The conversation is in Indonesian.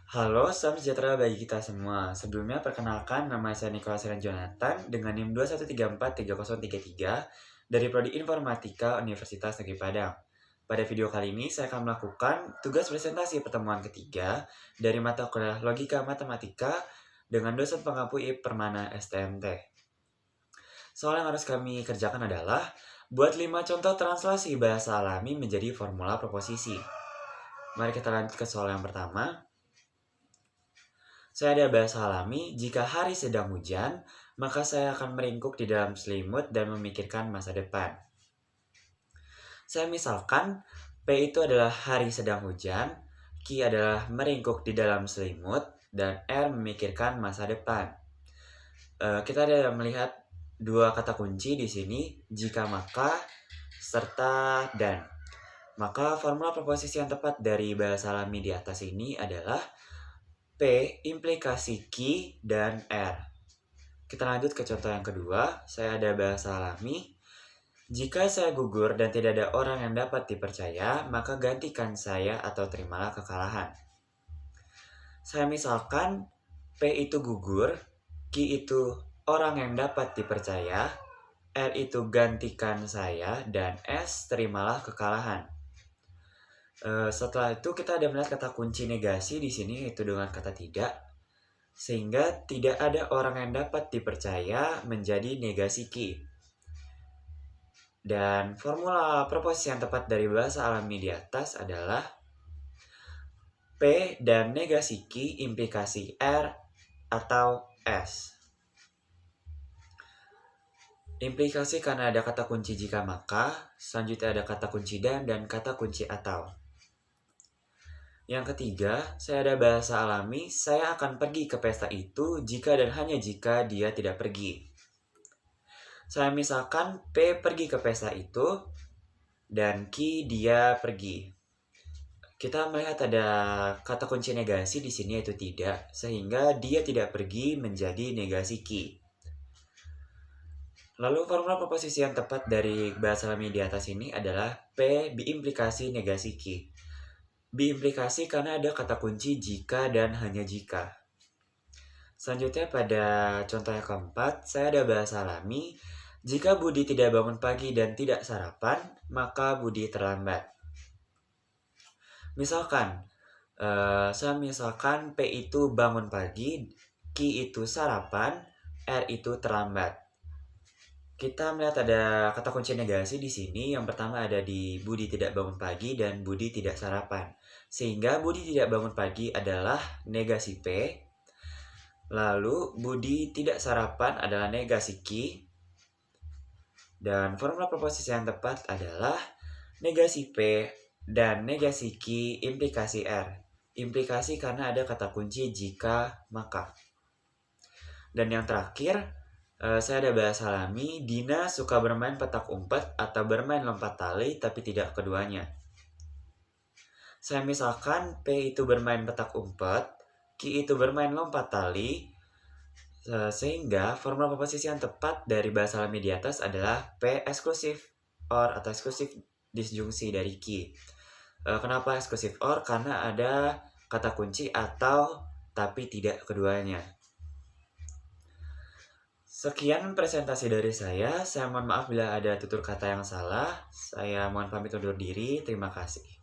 Halo, salam sejahtera bagi kita semua. Sebelumnya perkenalkan nama saya Nicholas Ren Jonathan dengan NIM 213433033 dari Prodi Informatika Universitas Negeri Padang. Pada video kali ini saya akan melakukan tugas presentasi pertemuan ketiga dari mata kuliah Logika Matematika dengan dosen pengampu IP Permana STMT. Soal yang harus kami kerjakan adalah buat 5 contoh translasi bahasa alami menjadi formula proposisi. Mari kita lanjut ke soal yang pertama. Saya ada bahasa alami, jika hari sedang hujan, maka saya akan meringkuk di dalam selimut dan memikirkan masa depan. Saya misalkan, P itu adalah hari sedang hujan, Q adalah meringkuk di dalam selimut, dan R memikirkan masa depan. Kita ada melihat dua kata kunci di sini, jika maka, serta dan. Maka formula proposisi yang tepat dari bahasa alami di atas ini adalah P implikasi Q dan R. Kita lanjut ke contoh yang kedua. Saya ada bahasa alami. Jika saya gugur dan tidak ada orang yang dapat dipercaya, maka gantikan saya atau terimalah kekalahan. Saya misalkan P itu gugur, Q itu orang yang dapat dipercaya, R itu gantikan saya, dan S terimalah kekalahan. Setelah itu kita ada melihat kata kunci negasi di sini yaitu dengan kata tidak, sehingga tidak ada orang yang dapat dipercaya menjadi negasi Q. Dan formula proposisi yang tepat dari bahasa alami di atas adalah P dan negasi Q implikasi R atau S. Implikasi karena ada kata kunci jika maka, selanjutnya ada kata kunci dan kata kunci atau. Yang ketiga, saya ada bahasa alami, saya akan pergi ke pesta itu jika dan hanya jika dia tidak pergi. Saya misalkan P pergi ke pesta itu dan Q dia pergi. Kita melihat ada kata kunci negasi di sini yaitu tidak, sehingga dia tidak pergi menjadi negasi Q. Lalu formula proposisi yang tepat dari bahasa alami di atas ini adalah P biimplikasi negasi Q. Biimplikasi karena ada kata kunci jika dan hanya jika. Selanjutnya pada contoh yang keempat, saya ada bahasa alami. Jika Budi tidak bangun pagi dan tidak sarapan, maka Budi terlambat. Misalkan, saya misalkan P itu bangun pagi, Q itu sarapan, R itu terlambat. Kita melihat ada kata kunci negasi di sini. Yang pertama ada di Budi tidak bangun pagi dan Budi tidak sarapan. Sehingga Budi tidak bangun pagi adalah negasi P. Lalu Budi tidak sarapan adalah negasi Q. Dan formula proposisi yang tepat adalah negasi P dan negasi Q implikasi R. Implikasi karena ada kata kunci jika maka. Dan yang terakhir, saya ada bahasa alami, Dina suka bermain petak umpet atau bermain lompat tali tapi tidak keduanya. Saya misalkan P itu bermain petak umpet, Q itu bermain lompat tali, sehingga formula proposisi yang tepat dari bahasa alami di atas adalah P eksklusif OR atau eksklusif disjungsi dari Q. Kenapa eksklusif OR? Karena ada kata kunci atau tapi tidak keduanya. Sekian presentasi dari saya. Saya mohon maaf bila ada tutur kata yang salah. Saya mohon pamit undur diri. Terima kasih.